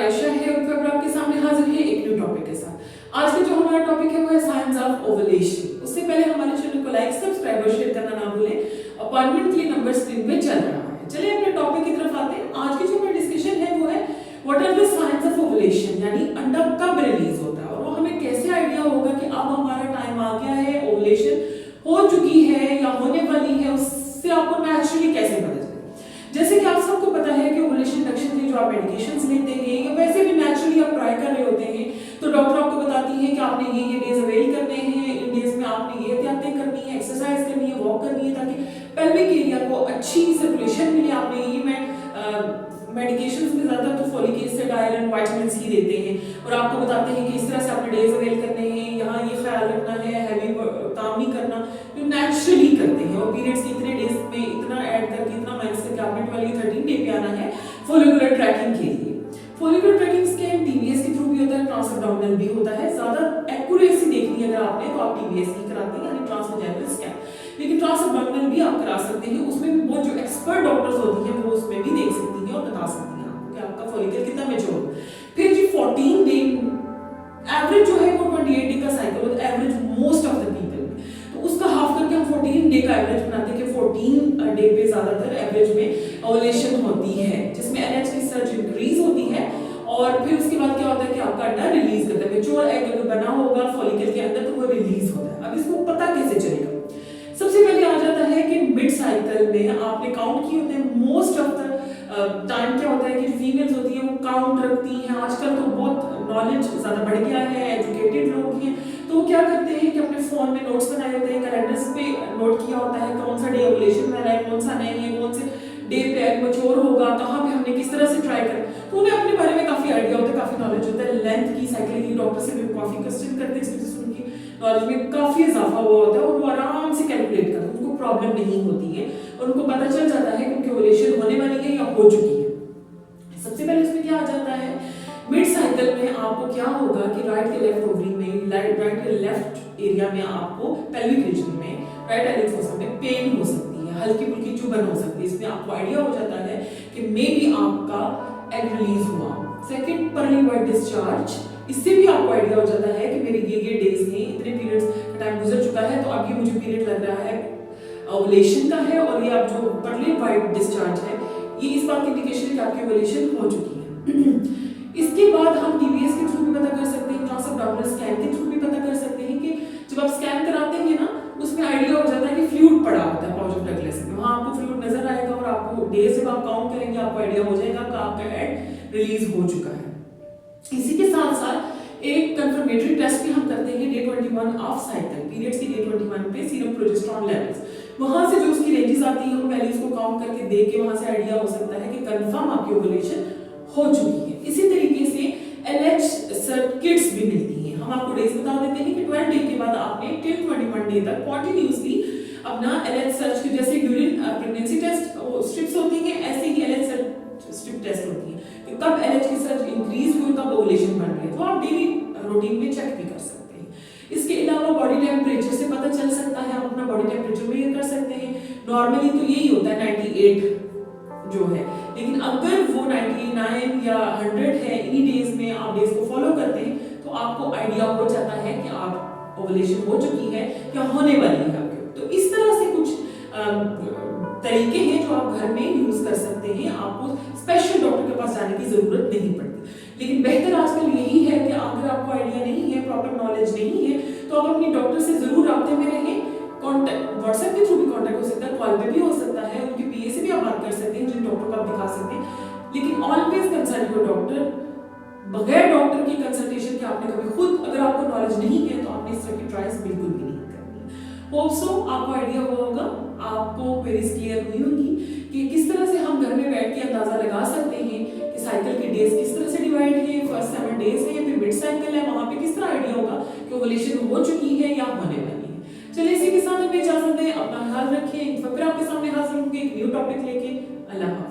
आयशा है और मैं आपके सामने हाजिर है एक न्यू टॉपिक के साथ। आज का जो हमारा टॉपिक है वो है साइंस ऑफ ओवुलेशन। उससे पहले हमारे चैनल को लाइक, सब्सक्राइब और शेयर करना ना भूलें। अपॉइंटमेंट के लिए नंबर स्क्रीन पे चल रहा है। चलिए अपने टॉपिक की तरफ आते हैं। आज की जो हमारी डिस्कशन है वो है what are the science of ovulation, यानी अंडा कब रिलीज होता है और वो हमें कैसे आइडिया होगा कि अब हमारा टाइम आ गया है, ओवुलेशन हो चुकी है या होने वाली है, उससे आपको नेचुरली कैसे पता चले। जैसे कि आप सबको पता है कि ओवुलेशन इंडक्शन के लिए जो आप मेडिकेशंस लेते हैं या वैसे भी नेचुरली आप ट्राई कर रहे होते हैं तो डॉक्टर आपको बताती है कि आपने ये डेज अवेल करने हैं, इन डेज में आपने ये एहतियातें करनी है, एक्सरसाइज करनी है, वॉक करनी है ताकि पेल्विक एरिया को अच्छी सर्कुलेशन मिले। आपने ये मेडिकेशंस में ज्यादा तो folic acid, iron, vitamin C देते हैं और आपको बताते हैं कि इस तरह से आपने डेज अवेल करने हैं, यहाँ ये ख्याल रखना है, हैवी काम नहीं करना, जो नेचुरली करते हैं। और पीरियड्स के इतने डेज में इतना ऐड करके इतना माइनस करके आपने 13 डे पे आना है फोलिकुलर ट्रैकिंग के लिए। फोलिकुलर ट्रैकिंग स्कैन टीवीएस के थ्रू भी होता है, ट्रांस एब्डोमिनल भी होता है। ज्यादा एक्यूरेसी देखनी है अगर आपने तो आप टीवीएस ही कराते हैं, यानी ट्रांसवेजाइनल स्कैन। लेकिन ट्रांस एब्डोमिनल भी आप करा सकते हैं, उसमें भी वो जो एक्सपर्ट डॉक्टर्स होती हैं वो उसमें भी देख सकती हैं और बता सकती हैं आपको कि आपका फॉलिकल कितना मैच्योर। फिर जी 14 डे एवरेज जो है वो 28 डे का साइकिल होता है, average most of the people में। तो उसका हाफ करके हम 14 डे का एवरेज बनाते हैं कि 14 डे पे ज्यादातर एवरेज में ओवुलेशन होती है, जिसमें एनएच की सर्ज इंक्रीज होती है और फिर उसके बाद क्या होता है कि आपका अंडा रिलीज करता है। मैच्योर एग अगर बना होगा फॉलिकल के अंदर तो वो रिलीज होता है। अब इसको पता कैसे चलेगा? सबसे पहले आ जाता है कि मिड साइकिल में आपने काउंट किए होते हैं। मोस्ट ऑफ द टाइम क्या होता है कि फीमेल्स होती है वो काउंट रखती हैं। आजकल तो बहुत नॉलेज ज्यादा बढ़ गया है, एजुकेटेड लोग हैं, तो वो क्या करते हैं कि अपने फोन में नोट्स बनाए होते हैं, कैलेंडर्स पे नोट किया होता है कौन सा डे ओवुलेशन वाला है, कौन सा नहीं है, कौन से डे पे एग मैच्योर होगा, कहाँ पे हमने किस तरह से ट्राई करें। तो उन्हें अपने बारे में काफी आइडिया होता है, काफी नॉलेज होता है। लेंथ की साइकिल की डॉक्टर से भी काफी क्वेश्चन करते हैं, इसमें से उनकी नॉलेज में काफी इजाफा हुआ होता है और वो आराम से कैलकुलेट करते हैं, उनको प्रॉब्लम नहीं होती है और उनको पता चल जाता है कि उनकी ओवुलेशन होने वाली है या हो चुकी है। सबसे पहले इसमें क्या आ जाता है, मिड साइकिल में आपको क्या होगा कि राइट के लेफ्ट ओवरी में, राइट के लेफ्ट एरिया में आपको पेल्विक रीजन में, राइट एलिफोसा में पेन हो सकती है, हल्की फुल्की चुभन हो सकती है। इसमें आपको आइडिया हो जाता है कि मे बी आपका एग रिलीज हुआ। सेकंड, पर्ली वाइट डिस्चार्ज, इससे भी आपको आइडिया हो जाता है कि मेरे ये डेज हैं, इतने पीरियड्स का टाइम गुजर चुका है तो अब ये मुझे पीरियड लग रहा है ओवुलेशन का है। और ये अब जो पर्ली वाइट डिस्चार्ज है ये इस बात की इंडिकेशन है कि आपकी ओवुलेशन हो चुकी है। इसके बाद हम टीवीएस के थ्रू भी पता कर सकते हैं, ट्रांस एब्डोमिनल स्कैन के थ्रू भी पता कर सकते हैं कि जब आप स्कैन कराते हैं ना उसमें आइडिया हो जाता है कि फ्लूइड पड़ा होता है पाउच ऑफ डगलस में, वहां आपको फ्लूइड नजर आएगा और आपको डेज जब आप काउंट करेंगे आपको आइडिया हो जाएगा कि आपका एग रिलीज हो चुका है। इसी के साथ साथ एक कंफर्मेटरी टेस्ट भी हम करते हैं डे 21 ऑफ साइकिल, पीरियड्स की डे 21 पे सीरम प्रोजेस्टेरॉन लेवल्स, वहां से जो उसकी रेंजेस आती हैं उन वैल्यूज को काउंट करके देख के वहां से आइडिया हो सकता है कि कंफर्म आपकी ओवुलेशन हो चुकी है। इसी तरीके से एलएच सर्किट्स भी मिलती हैं। हम आपको डेज बता देते हैं कि 12 डे के बाद आपने टिल 21 डे तक कंटिन्यूअसली अपना एलएच सर्च की, जैसे ड्यूरिंग प्रेगनेंसी टेस्ट स्ट्रिप्स होती हैं ऐसे ही एलएच स्ट्रिप टेस्ट होती है कि कब एलएच की सर्च इंक्रीज हुई, कब ओवुलेशन बन रही है, तो आप डेली रूटीन में चेक भी कर सकते हैं। इसके अलावा बॉडी टेम्परेचर से पता चल सकता है, आप अपना बॉडी टेम्परेचर मेजर कर सकते हैं। नॉर्मली तो यही होता है 98 जो है, लेकिन अगर वो 99 या 100 है, इन्हीं डेज में आप डेज को फॉलो करते हैं तो आपको आइडिया हो जाता है कि आप ओवुलेशन हो चुकी है या होने वाली है आपके। तो इस तरह से कुछ तरीके हैं जो आप घर में यूज कर सकते हैं, आपको स्पेशल डॉक्टर के पास जाने की जरूरत नहीं पड़ती। लेकिन बेहतर आजकल यही है कि अगर आपको आइडिया नहीं है, प्रॉपर नॉलेज नहीं है, तो आप अपनी डॉक्टर से जरूर राब्ते में रहें। कॉन्टैक्ट व्हाट्सएप के थ्रू भी कॉन्टैक्ट हो सकता है, कॉल पे भी हो सकता है, उनके पीए से भी आप बात कर सकते हैं, जिन डॉक्टर को आप दिखा सकते हैं। लेकिन ऑलवेज कंसल्ट योर डॉक्टर। बगैर डॉक्टर की कंसल्टेशन के आपने कभी खुद, अगर आपको नॉलेज नहीं है तो आपने इस तरह की ट्रायल्स बिल्कुल भी नहीं करनी। होप सो आपको आइडिया हुआ होगा, आपको क्वेरीज क्लियर हुई होंगी कि किस तरह से हम घर में बैठ के अंदाजा लगा सकते हैं कि साइकिल के डेज किस तरह से डिवाइड है, फर्स्ट 7 डेज है या फिर मिड साइकिल है, वहां पे किस तरह आइडिया होगा कि ओवुलेशन हो चुकी है या होने वाली है। चलिए इसी के साथ हमें इजाजत दें, अपना ख्याल रखिए। फिर आपके सामने हाजिर होंगे एक न्यू टॉपिक लेके। अल्लाह।